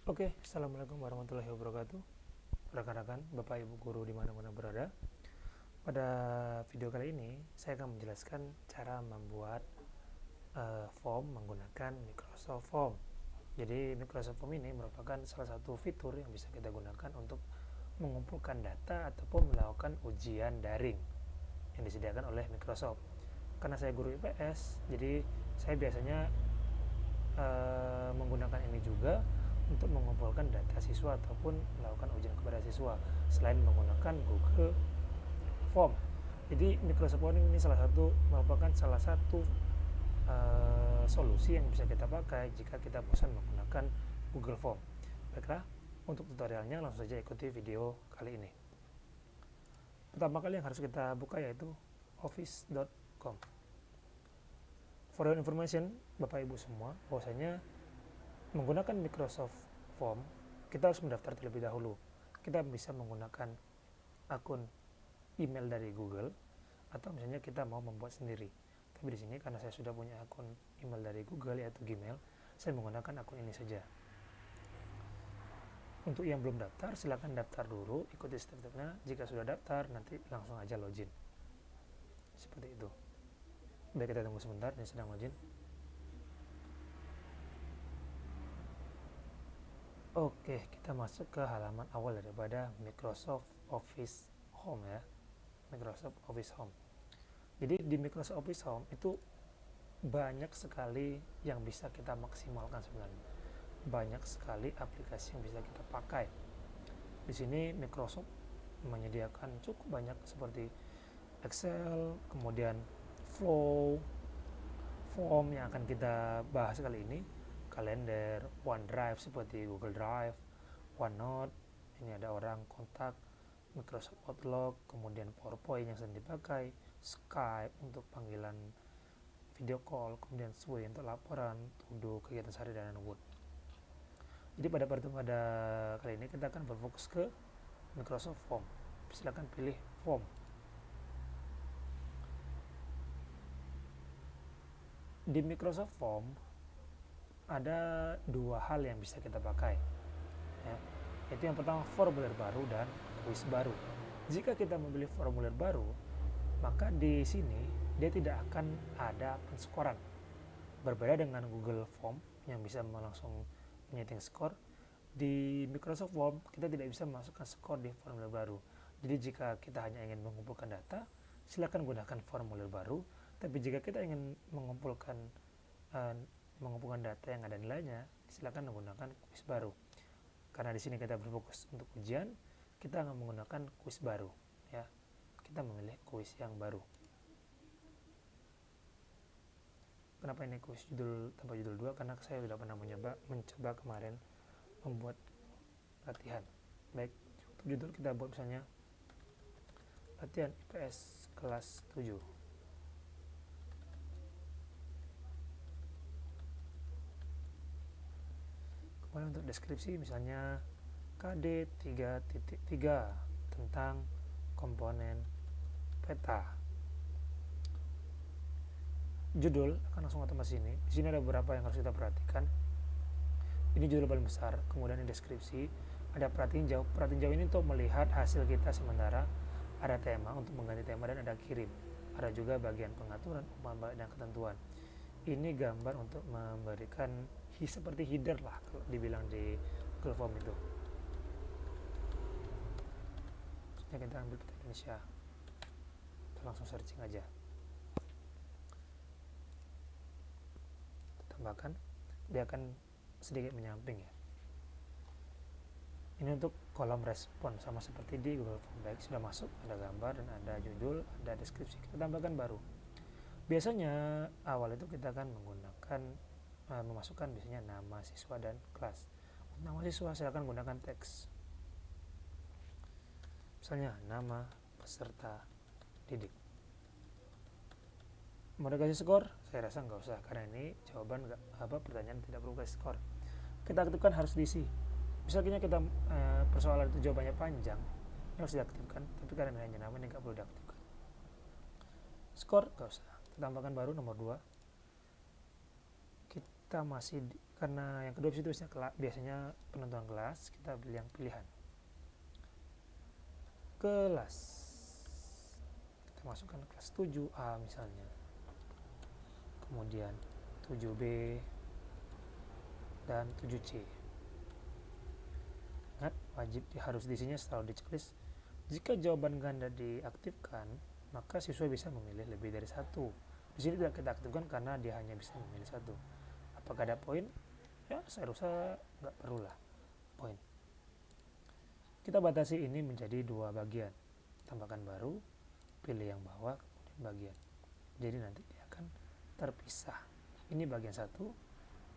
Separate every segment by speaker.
Speaker 1: Oke, Assalamualaikum warahmatullahi wabarakatuh. Rekan-rekan, Bapak Ibu Guru dimana-mana berada. Pada video kali ini, saya akan menjelaskan cara membuat form menggunakan Microsoft Form. Jadi, Microsoft Form ini merupakan salah satu fitur yang bisa kita gunakan untuk mengumpulkan data ataupun melakukan ujian daring yang disediakan oleh Microsoft. Karena saya guru IPS, jadi saya biasanya menggunakan ini juga untuk mengumpulkan data siswa ataupun melakukan ujian kepada siswa selain menggunakan Google Form. Jadi Microsoft Form ini merupakan salah satu solusi yang bisa kita pakai jika kita bosan menggunakan Google Form. Baiklah, untuk tutorialnya langsung saja ikuti video kali ini. Pertama kali yang harus kita buka yaitu office.com. For your information, Bapak Ibu semua, bahwasanya menggunakan Microsoft Form, kita harus mendaftar terlebih dahulu. Kita bisa menggunakan akun email dari Google, atau misalnya kita mau membuat sendiri. Tapi di sini karena saya sudah punya akun email dari Google yaitu Gmail, saya menggunakan akun ini saja. Untuk yang belum daftar, silakan daftar dulu, ikuti step-stepnya. Jika sudah daftar, nanti langsung aja login. Seperti itu. Baik, kita tunggu sebentar, ini sedang login. Oke, kita masuk ke halaman awal daripada Microsoft Office Home ya. Microsoft Office Home. Jadi di Microsoft Office Home itu banyak sekali yang bisa kita maksimalkan sebenarnya. Banyak sekali aplikasi yang bisa kita pakai. Di sini Microsoft menyediakan cukup banyak seperti Excel, kemudian Flow, Form yang akan kita bahas kali ini, kalender, OneDrive seperti Google Drive, OneNote, ini ada orang kontak, Microsoft Outlook, kemudian PowerPoint yang sering dipakai, Skype untuk panggilan video call, kemudian Sway untuk laporan, To-do, kegiatan sehari dan Word. Jadi pada kali ini kita akan berfokus ke Microsoft Form. Silakan pilih Form. Di Microsoft Form ada dua hal yang bisa kita pakai ya. Yaitu yang pertama formulir baru dan kuis baru. Jika kita memilih formulir baru, maka di sini dia tidak akan ada penskoran. Berbeda dengan Google Form yang bisa langsung menyeting skor, di Microsoft Form kita tidak bisa memasukkan skor di formulir baru. Jadi jika kita hanya ingin mengumpulkan data, silakan gunakan formulir baru. Tapi jika kita ingin mengumpulkan data yang ada nilainya, silakan menggunakan kuis baru. Karena di sini kita berfokus untuk ujian, kita akan menggunakan kuis baru ya. Kita memilih kuis yang baru. Kenapa ini kuis judul tanpa judul 2? Karena saya sudah pernah mencoba kemarin membuat latihan. Baik, untuk judul kita buat misalnya latihan IPS kelas 7. Kemudian untuk deskripsi misalnya KD 3.3 tentang komponen peta. Judul akan langsung otomatis ini. Di sini ada beberapa yang harus kita perhatikan. Ini judul paling besar, kemudian ini deskripsi, ada perhatiin jauh. Perhatiin jauh ini untuk melihat hasil kita sementara, ada tema untuk mengganti tema dan ada kirim. Ada juga bagian pengaturan, umpan balik dan ketentuan. Ini gambar untuk memberikan seperti header lah kalau dibilang di Google Form itu. Maksudnya kita ambil peta Indonesia, kita langsung searching aja. Kita tambahkan, dia akan sedikit menyamping ya. Ini untuk kolom respon sama seperti di Google Form. Baik, sudah masuk, ada gambar dan ada judul, ada deskripsi. Kita tambahkan baru. Biasanya awal itu kita akan menggunakan memasukkan biasanya nama siswa dan kelas. Untuk nama siswa silakan gunakan teks. Misalnya nama peserta didik. Mau dikasih skor? Saya rasa nggak usah karena ini jawaban pertanyaan tidak perlu kasih skor. Kita aktifkan harus diisi. Misalnya kita persoalan itu jawabannya panjang, ini harus diaktifkan. Tapi karena hanya nama ini nggak perlu diaktifkan. Skor nggak usah. Kita tambahkan baru nomor 2. ketika karena yang kedua itu biasanya penentuan kelas, kita pilih yang pilihan kelas, kita masukkan kelas 7A misalnya, kemudian 7B dan 7C. Ingat, wajib harus diisinya selalu di checklist. Jika jawaban ganda diaktifkan, maka siswa bisa memilih lebih dari satu. Di sini tidak kita aktifkan karena dia hanya bisa memilih satu. Apakah ada poin? Ya, saya rasa nggak perlulah poin. Kita batasi ini menjadi 2 bagian. Tambahkan baru, pilih yang bawah, kemudian bagian. Jadi nanti dia akan terpisah. Ini bagian 1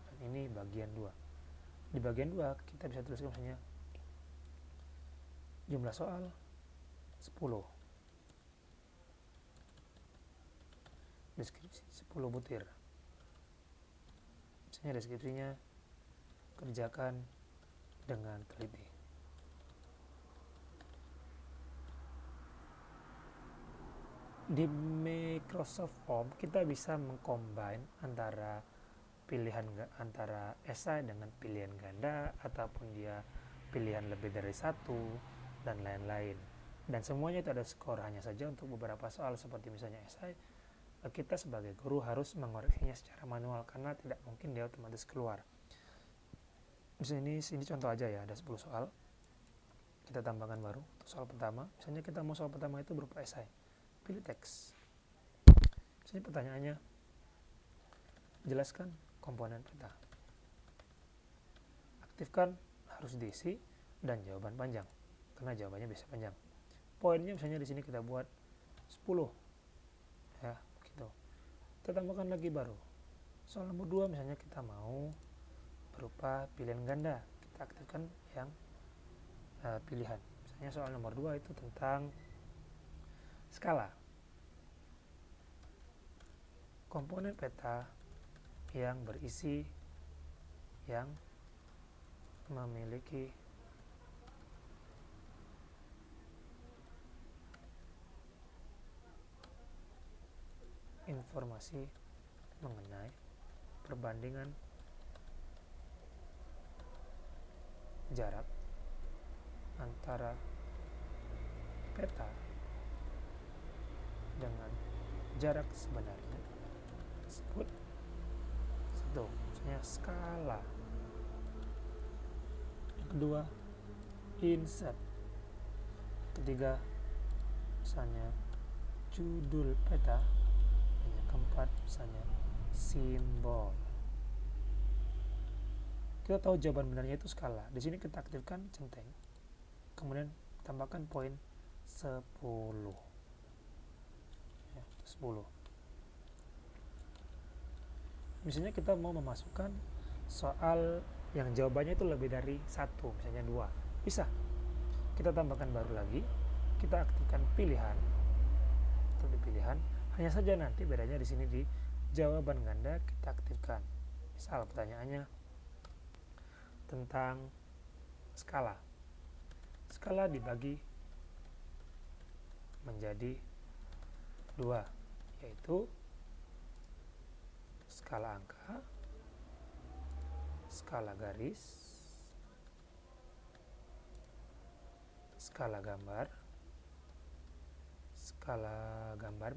Speaker 1: dan ini bagian 2. Di bagian 2 kita bisa tuliskan misalnya jumlah soal 10. Deskripsi 10 butir. Misalnya deskripsinya kerjakan dengan teliti. Di Microsoft Form kita bisa mengcombine antara esai dengan pilihan ganda, ataupun dia pilihan lebih dari satu dan lain-lain. Dan semuanya itu ada skor, hanya saja untuk beberapa soal seperti misalnya esai, kita sebagai guru harus mengoreksinya secara manual karena tidak mungkin dia otomatis keluar. Misalnya ini contoh aja ya, ada 10 soal. Kita tambahkan baru untuk soal pertama. Misalnya kita mau soal pertama itu berupa esai. Pilih teks. Misalnya pertanyaannya, jelaskan komponen peta. Aktifkan, harus diisi, dan jawaban panjang. Karena jawabannya bisa panjang. Poinnya misalnya di sini kita buat 10. Ya, gitu. Kita tambahkan lagi baru. Soal nomor 2 misalnya kita mau berupa pilihan ganda. Kita aktifkan yang pilihan. Misalnya soal nomor 2 itu tentang skala. Komponen peta yang berisi yang memiliki informasi mengenai perbandingan jarak antara peta dengan jarak sebenarnya disebut satu, misalnya skala. Yang kedua, insert. Ketiga, misalnya judul peta. Yang keempat, misalnya simbol. Kita tahu jawaban benarnya itu skala. Di sini kita aktifkan centeng. Kemudian tambahkan poin 10. Ya, 10. Misalnya kita mau memasukkan soal yang jawabannya itu lebih dari 1, misalnya 2. Bisa. Kita tambahkan baru lagi. Kita aktifkan pilihan. Untuk di pilihan, hanya saja nanti bedanya di sini di jawaban ganda kita aktifkan. Misal pertanyaannya tentang skala. Skala dibagi menjadi 2, yaitu skala angka, skala garis, skala gambar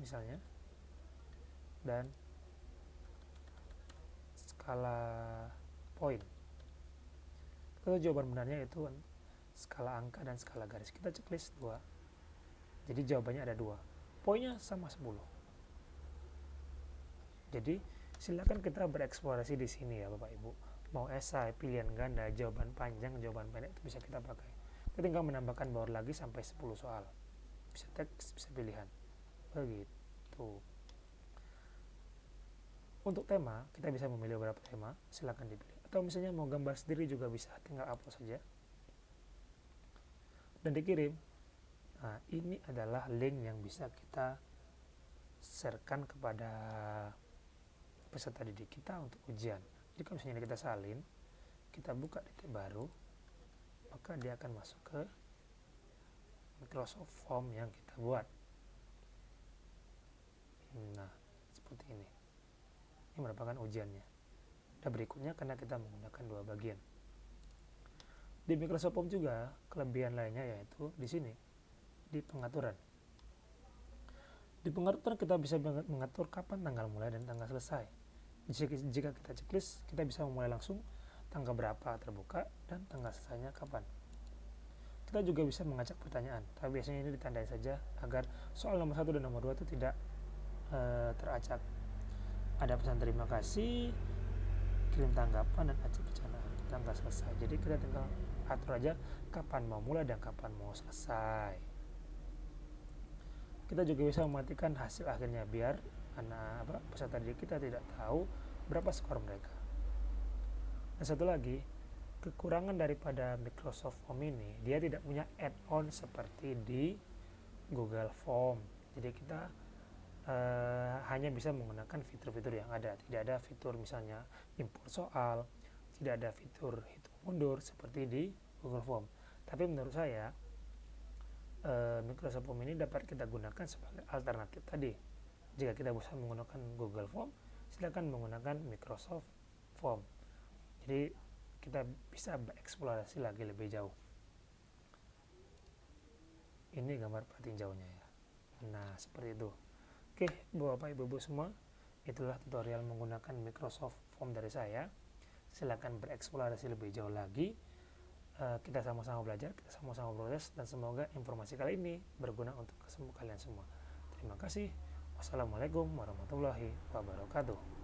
Speaker 1: misalnya, dan skala poin. Kalau jawaban benarnya itu skala angka dan skala garis. Kita checklist 2. Jadi jawabannya ada 2. Poinnya sama 10. Jadi silakan kita bereksplorasi di sini ya Bapak Ibu. Mau esai, pilihan ganda, jawaban panjang, jawaban pendek itu bisa kita pakai. Kita tinggal menambahkan baru lagi sampai 10 soal. Bisa teks, bisa pilihan. Begitu. Untuk tema, kita bisa memilih beberapa tema, silakan dipilih. Atau misalnya mau gambar sendiri juga bisa, tinggal upload saja dan dikirim. Nah, ini adalah link yang bisa kita sharekan kepada peserta didik kita untuk ujian. Jadi kalau misalnya kita salin, kita buka titik baru, maka dia akan masuk ke Microsoft Form yang kita buat. Nah, seperti ini. Ini merupakan ujiannya. Dan berikutnya karena kita menggunakan dua bagian. Di Microsoft Form juga kelebihan lainnya yaitu di sini di pengaturan. Di pengaturan kita bisa mengatur kapan tanggal mulai dan tanggal selesai. Jika kita checklist, kita bisa memulai langsung tanggal berapa terbuka dan tanggal selesainya kapan. Kita juga bisa mengacak pertanyaan, tapi biasanya ini ditandai saja agar soal nomor 1 dan nomor 2 itu tidak teracak. Ada pesan terima kasih, kirim tanggapan, dan acak pencernaan, tanggal selesai. Jadi kita tinggal atur aja kapan mau mulai dan kapan mau selesai. Kita juga bisa mematikan hasil akhirnya biar peserta didik kita tidak tahu berapa skor mereka. Dan satu lagi, kekurangan daripada Microsoft Form ini, dia tidak punya add-on seperti di Google Form. Jadi kita hanya bisa menggunakan fitur-fitur yang ada. Tidak ada fitur misalnya import soal, tidak ada fitur hitung mundur seperti di Google Form. Tapi menurut saya Microsoft Form ini dapat kita gunakan sebagai alternatif tadi. Jika kita bisa menggunakan Google Form, silakan menggunakan Microsoft Form. Jadi kita bisa bereksplorasi lagi lebih jauh. Ini gambar tinjaunya ya. Nah, seperti itu. Oke, Bapak Ibu semua, itulah tutorial menggunakan Microsoft Form dari saya. Silakan bereksplorasi lebih jauh lagi. Kita sama-sama belajar, kita sama-sama proses, dan semoga informasi kali ini berguna untuk kalian semua. Terima kasih. Wassalamualaikum warahmatullahi wabarakatuh.